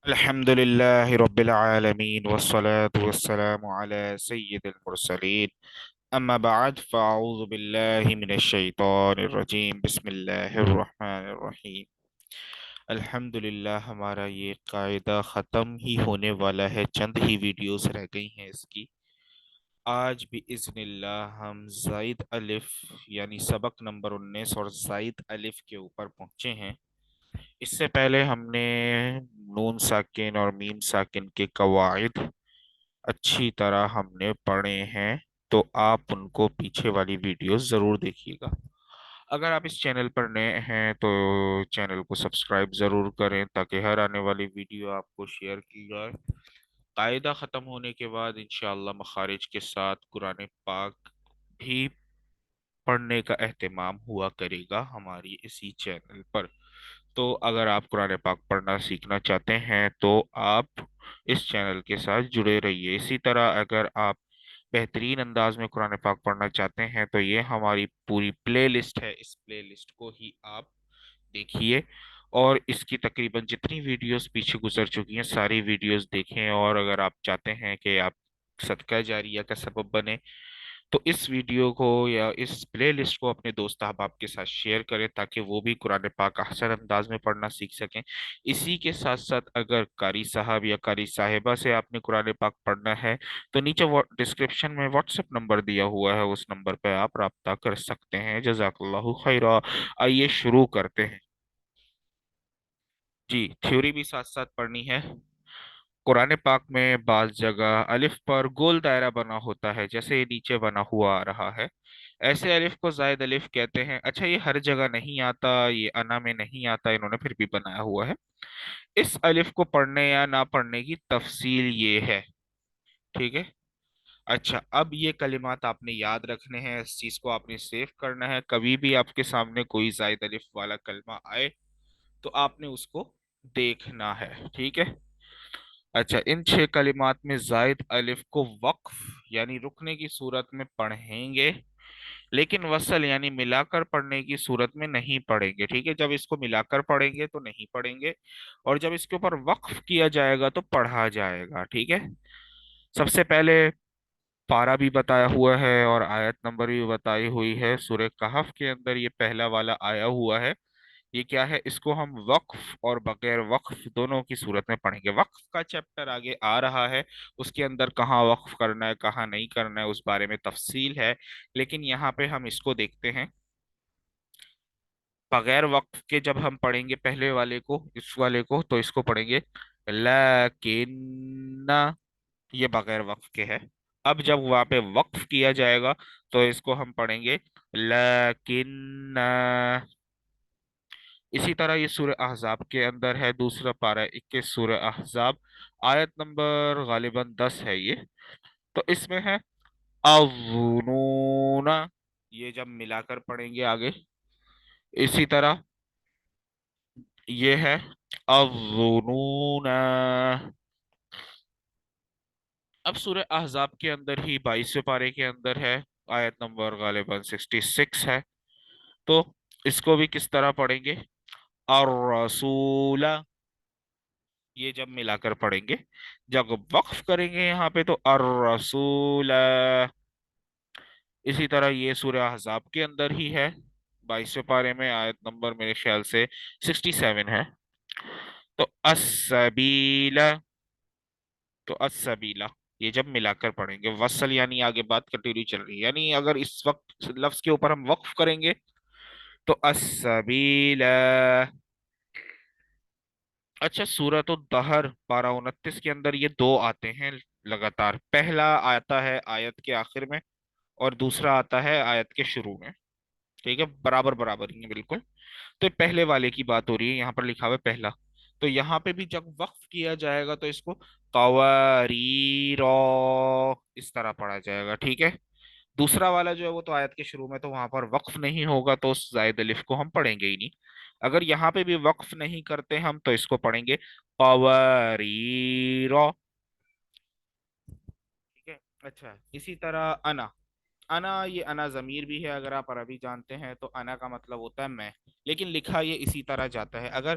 الحمد لله رب العالمين والصلاة والسلام على سيد المرسلين أما بعد فأعوذ بالله من الشيطان الرجيم بسم الله الرحمن الرحيم الحمد للہ ہمارا یہ قاعدہ ختم ہی ہونے والا ہے، چند ہی ویڈیوز رہ گئی ہیں اس کی۔ آج بھی اذن اللہ ہم زائد الف یعنی سبق نمبر 19 اور زائد الف کے اوپر پہنچے ہیں۔ اس سے پہلے ہم نے نون ساکن اور میم ساکن کے قواعد اچھی طرح ہم نے پڑھے ہیں، تو آپ ان کو پیچھے والی ویڈیوز ضرور دیکھیے گا۔ اگر آپ اس چینل پر نئے ہیں تو چینل کو سبسکرائب ضرور کریں تاکہ ہر آنے والی ویڈیو آپ کو شیئر کی جائے۔ قاعدہ ختم ہونے کے بعد انشاءاللہ مخارج کے ساتھ قرآن پاک بھی پڑھنے کا اہتمام ہوا کرے گا ہماری اسی چینل پر۔ تو اگر آپ قرآن پاک پڑھنا سیکھنا چاہتے ہیں تو آپ اس چینل کے ساتھ جڑے رہیے۔ اسی طرح اگر آپ بہترین انداز میں قرآن پاک پڑھنا چاہتے ہیں تو یہ ہماری پوری پلے لسٹ ہے، اس پلے لسٹ کو ہی آپ دیکھیے اور اس کی تقریباً جتنی ویڈیوز پیچھے گزر چکی ہیں ساری ویڈیوز دیکھیں، اور اگر آپ چاہتے ہیں کہ آپ صدقہ جاریہ کا سبب بنے تو اس ویڈیو کو یا اس پلے لسٹ کو اپنے دوست احباب کے ساتھ شیئر کریں تاکہ وہ بھی قرآن پاک احسن انداز میں پڑھنا سیکھ سکیں۔ اسی کے ساتھ ساتھ اگر قاری صاحب یا قاری صاحبہ سے آپ نے قرآن پاک پڑھنا ہے تو نیچے ڈسکرپشن میں واٹس ایپ نمبر دیا ہوا ہے، اس نمبر پہ آپ رابطہ کر سکتے ہیں۔ جزاک اللہ خیرہ۔ آئیے شروع کرتے ہیں۔ جی، تھیوری بھی ساتھ ساتھ پڑھنی ہے۔ قرآن پاک میں بعض جگہ الف پر گول دائرہ بنا ہوتا ہے، جیسے یہ نیچے بنا ہوا آ رہا ہے، ایسے الف کو زائد الف کہتے ہیں۔ اچھا، یہ ہر جگہ نہیں آتا، یہ انا میں نہیں آتا، انہوں نے پھر بھی بنایا ہوا ہے۔ اس الف کو پڑھنے یا نہ پڑھنے کی تفصیل یہ ہے، ٹھیک ہے۔ اچھا، اب یہ کلمات آپ نے یاد رکھنے ہیں، اس چیز کو آپ نے سیو کرنا ہے۔ کبھی بھی آپ کے سامنے کوئی زائد الف والا کلمہ آئے تو آپ نے اس کو دیکھنا ہے، ٹھیک ہے۔ اچھا، ان 6 کلمات میں زائد الف کو وقف یعنی رکنے کی صورت میں پڑھیں گے، لیکن وصل یعنی ملا کر پڑھنے کی صورت میں نہیں پڑھیں گے، ٹھیک ہے۔ جب اس کو ملا کر پڑھیں گے تو نہیں پڑھیں گے، اور جب اس کے اوپر وقف کیا جائے گا تو پڑھا جائے گا، ٹھیک ہے۔ سب سے پہلے پارہ بھی بتایا ہوا ہے اور آیت نمبر بھی بتائی ہوئی ہے۔ سورہ کہف کے اندر یہ پہلا والا آیا ہوا ہے۔ یہ کیا ہے؟ اس کو ہم وقف اور بغیر وقف دونوں کی صورت میں پڑھیں گے۔ وقف کا چیپٹر آگے آ رہا ہے، اس کے اندر کہاں وقف کرنا ہے کہاں نہیں کرنا ہے اس بارے میں تفصیل ہے، لیکن یہاں پہ ہم اس کو دیکھتے ہیں۔ بغیر وقف کے جب ہم پڑھیں گے پہلے والے کو، اس والے کو، تو اس کو پڑھیں گے لیکن، یہ بغیر وقف کے ہے۔ اب جب وہاں پہ وقف کیا جائے گا تو اس کو ہم پڑھیں گے لیکن۔ اسی طرح یہ سورہ احزاب کے اندر ہے، دوسرا پارہ 21 سورہ احزاب، آیت نمبر غالباً 10 ہے یہ۔ تو اس میں ہے اظنون، یہ جب ملا کر پڑھیں گے آگے۔ اسی طرح یہ ہے اظنون۔ اب سورہ احزاب کے اندر ہی 22ویں پارے کے اندر ہے، آیت نمبر غالباً 66 ہے۔ تو اس کو بھی کس طرح پڑھیں گے؟ الرسول، یہ جب ملا کر پڑھیں گے۔ جب وقف کریں گے یہاں پہ تو الرسول۔ اسی طرح یہ سورہ احزاب کے اندر ہی ہے، 22ویں پارے میں، آیت نمبر میرے خیال سے 67 ہے۔ تو السبیل، تو السبیلا یہ جب ملا کر پڑھیں گے۔ وصل یعنی آگے بات کنٹینیو چل رہی ہے، یعنی اگر اس وقت لفظ کے اوپر ہم وقف کریں گے تو السبیل۔ اچھا، سورۃ الدہر پارہ 29 کے اندر یہ دو آتے ہیں لگاتار، پہلا آتا ہے آیت کے آخر میں اور دوسرا آتا ہے آیت کے شروع میں، ٹھیک ہے، برابر برابر ہی ہیں بالکل۔ تو یہ پہلے والے کی بات ہو رہی ہے، یہاں پر لکھا ہوا ہے پہلا، تو یہاں پہ بھی جب وقف کیا جائے گا تو اس کو قواریر اس طرح پڑھا جائے گا، ٹھیک ہے۔ دوسرا والا جو ہے وہ تو آیت کے شروع میں، تو وہاں پر وقف نہیں ہوگا تو اس زائد الف کو ہم پڑھیں گے ہی نہیں۔ اگر یہاں پہ بھی وقف نہیں کرتے ہم تو اس کو پڑھیں گے قواریر، ٹھیک ہے۔ اچھا، اسی طرح انا، انا یہ انا ضمیر بھی ہے، اگر آپ عربی جانتے ہیں تو انا کا مطلب ہوتا ہے میں، لیکن لکھا یہ اسی طرح جاتا ہے۔ اگر